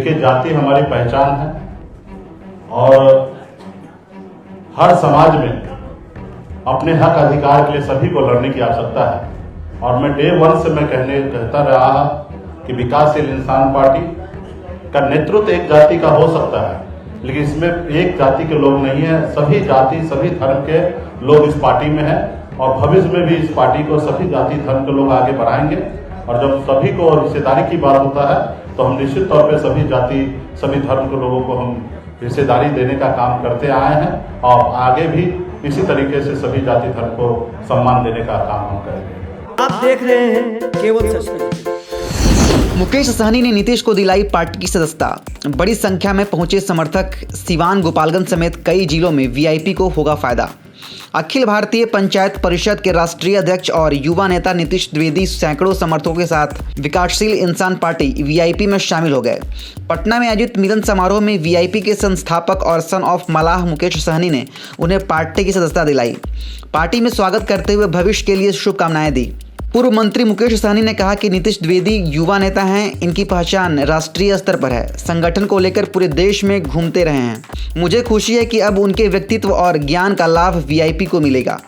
देखिए, जाति हमारी पहचान है और हर समाज में अपने हक अधिकार के लिए सभी को लड़ने की आवश्यकता है। और मैं डे वन से मैं कहता रहा कि विकासशील इंसान पार्टी का नेतृत्व एक जाति का हो सकता है, लेकिन इसमें एक जाति के लोग नहीं है, सभी जाति सभी धर्म के लोग इस पार्टी में हैं और भविष्य में भी इस पार्टी को सभी जाति धर्म के लोग आगे बढ़ाएंगे। और जब सभी को हिस्सेदारी की बात होता है तो हम निश्चित तौर पे सभी जाति सभी धर्म के लोगों को हम हिस्सेदारी देने का काम करते आए हैं और आगे भी इसी तरीके से सभी जाति धर्म को सम्मान देने का काम हम करेंगे। आप देख रहे हैं केवल सच। मुकेश सहनी ने नीतीश को दिलाई पार्टी की सदस्यता। बड़ी संख्या में पहुंचे समर्थक। सिवान गोपालगंज समेत कई जिलों में वीआईपी को होगा फायदा। अखिल भारतीय पंचायत परिषद के राष्ट्रीय अध्यक्ष और युवा नेता नीतीश द्विवेदी सैकड़ों समर्थकों के साथ विकासशील इंसान पार्टी वीआईपी में शामिल हो गए। पटना में आयोजित मिलन समारोह में वीआईपी के संस्थापक और सन ऑफ मलाह मुकेश सहनी ने उन्हें पार्टी की सदस्यता दिलाई। पार्टी में स्वागत करते हुए भविष्य के लिए शुभकामनाएं दी। पूर्व मंत्री मुकेश सहनी ने कहा कि नीतीश द्विवेदी युवा नेता हैं, इनकी पहचान राष्ट्रीय स्तर पर है, संगठन को लेकर पूरे देश में घूमते रहे हैं। मुझे खुशी है कि अब उनके व्यक्तित्व और ज्ञान का लाभ वीआईपी को मिलेगा।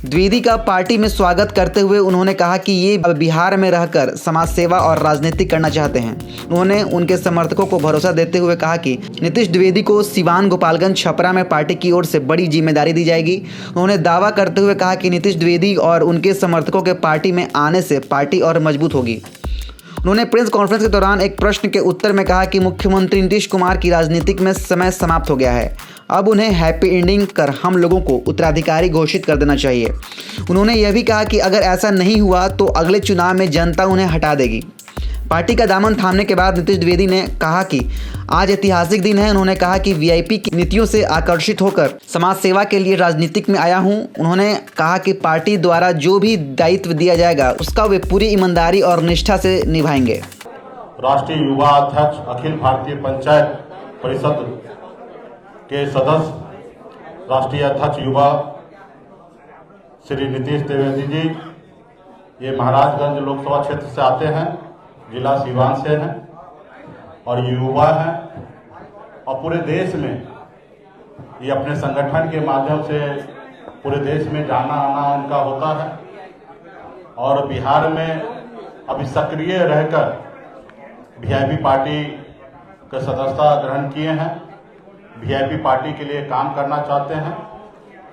द्विवेदी का पार्टी में स्वागत करते हुए उन्होंने कहा कि ये बिहार में रहकर समाज सेवा और राजनीति करना चाहते हैं। उन्होंने उनके समर्थकों को भरोसा देते हुए कहा कि नीतीश द्विवेदी को सिवान गोपालगंज छपरा में पार्टी की ओर से बड़ी जिम्मेदारी दी जाएगी। उन्होंने दावा करते हुए कहा कि नीतीश द्विवेदी और उनके समर्थकों के पार्टी में आने से पार्टी और मजबूत होगी। उन्होंने प्रेस कॉन्फ्रेंस के दौरान एक प्रश्न के उत्तर में कहा कि मुख्यमंत्री नीतीश कुमार की राजनीतिक में समय समाप्त हो गया है, अब उन्हें हैप्पी एंडिंग कर हम लोगों को उत्तराधिकारी घोषित कर देना चाहिए। उन्होंने यह भी कहा कि अगर ऐसा नहीं हुआ तो अगले चुनाव में जनता उन्हें हटा देगी। पार्टी का दामन थामने के बाद नीतीश द्विवेदी ने कहा कि आज ऐतिहासिक दिन है। उन्होंने कहा कि वीआईपी की नीतियों से आकर्षित होकर समाज सेवा के लिए राजनीतिक में आया हूं। उन्होंने कहा कि पार्टी द्वारा जो भी दायित्व दिया जाएगा उसका वे पूरी ईमानदारी और निष्ठा से निभाएंगे। राष्ट्रीय युवा अध्यक्ष अखिल भारतीय पंचायत परिषद के सदस्य, राष्ट्रीय अध्यक्ष युवा श्री नीतीश द्विवेदी जी, ये महाराजगंज लोकसभा क्षेत्र से आते हैं, जिला सिवान से हैं और युवा हैं और पूरे देश में ये अपने संगठन के माध्यम से पूरे देश में जाना आना उनका होता है और बिहार में अभी सक्रिय रहकर वीआईपी पार्टी का सदस्यता ग्रहण किए हैं, वीआईपी पार्टी के लिए काम करना चाहते हैं।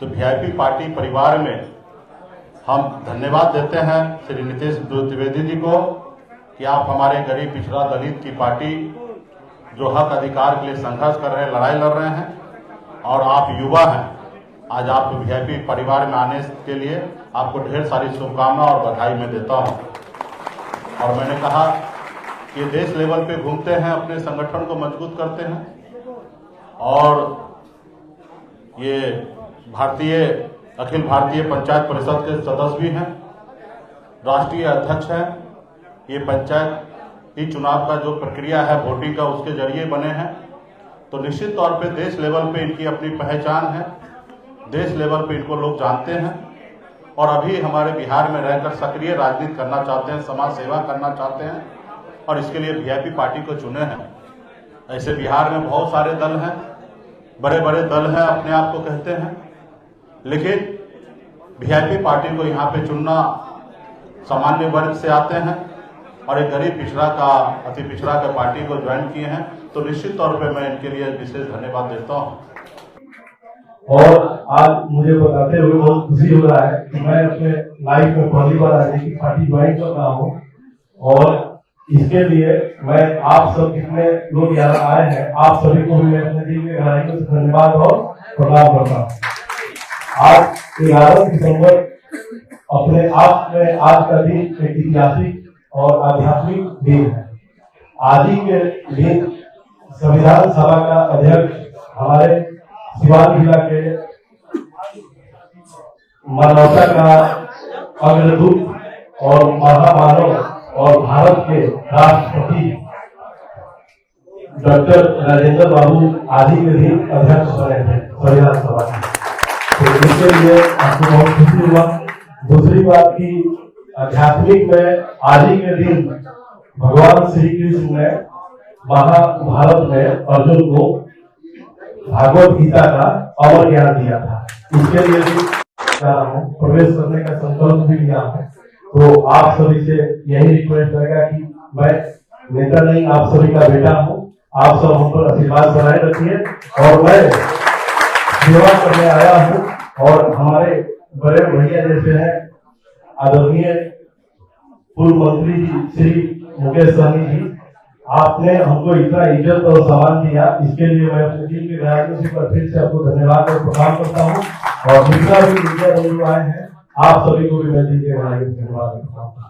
तो वीआईपी पार्टी परिवार में हम धन्यवाद देते हैं श्री नीतीश द्विवेदी जी को कि आप हमारे गरीब पिछड़ा दलित की पार्टी जो हक अधिकार के लिए संघर्ष कर रहे हैं, लड़ाई लड़ रहे हैं और आप युवा हैं। आज आप वीआईपी परिवार में आने के लिए आपको ढेर सारी शुभकामनाएं और बधाई मैं देता हूं। और मैंने कहा कि देश लेवल पे घूमते हैं, अपने संगठन को मजबूत करते हैं और ये अखिल भारतीय पंचायत परिषद के सदस्य भी हैं, राष्ट्रीय अध्यक्ष हैं। ये पंचायत ही चुनाव का जो प्रक्रिया है वोटिंग का उसके जरिए बने हैं। तो निश्चित तौर पे देश लेवल पे इनकी अपनी पहचान है, देश लेवल पे इनको लोग जानते हैं और अभी हमारे बिहार में रहकर सक्रिय राजनीति करना चाहते हैं, समाज सेवा करना चाहते हैं और इसके लिए वीआईपी पार्टी को चुने हैं। ऐसे बिहार में बहुत सारे दल हैं, बड़े बड़े दल हैं अपने आप को कहते हैं, लेकिन वीआईपी पार्टी को यहाँ पे चुनना सामान्य वर्ग से आते हैं और एक गरीब अति पिछड़ा का पार्टी को ज्वाइन किए हैं। तो निश्चित तौर पे मैं इनके लिए विशेष धन्यवाद देता हूं। और आज मुझे बताते हुए बहुत खुशी हो रहा है कि मैं अपने लाइफ में पहली बार राजनीतिक पार्टी ज्वाइन कर रहा हूँ और इसके लिए मैं आप सब जितने लोग यहाँ आए हैं, आप सभी को मैं अपने दिल में गहराई से धन्यवाद और प्रणाम करता हूँ। आज 11 दिसंबर अपने आप में आज का दिन एक ऐतिहासिक और आध्यात्मिक दिन है। आज ही के दिन संविधान सभा का अध्यक्ष हमारे सिवान जिला के मानवता का अग्रदूत और महामानव और भारत के राष्ट्रपति डॉक्टर राजेंद्र बाबू आज ही के दिन अध्यक्ष बने थे संविधान सभा के। तो इसके लिए आपको बहुत खुशी हुआ। दूसरी बात की आध्यात्मिक में आज ही के दिन भगवान श्री कृष्ण ने महाभारत में अर्जुन को भागवत गीता का अमर ज्ञान दिया था। इसके लिए भी जा रहा हूँ, प्रवेश करने का संकल्प भी लिया है। तो आप सभी से यही रिक्वेस्ट रहेगा कि मैं नेता नहीं, आप सभी का बेटा हूँ। आप सब हम पर आशीर्वाद बनाए रखिए और मैं सेवा करने आया हूँ। और हमारे बड़े भैया जैसे हैं आदरणीय पूर्व मंत्री जी श्री मुकेश सहनी जी, आपने हमको इतना इज्जत और सम्मान दिया, इसके लिए मैं अपने दिल के गहराइयों से फिर से आपको धन्यवाद और प्रणाम करता हूँ। और जितना भी मीडिया बंधु आए हैं, आप सभी को भी मैं दिल के गहराइयों से धन्यवाद करता हूँ।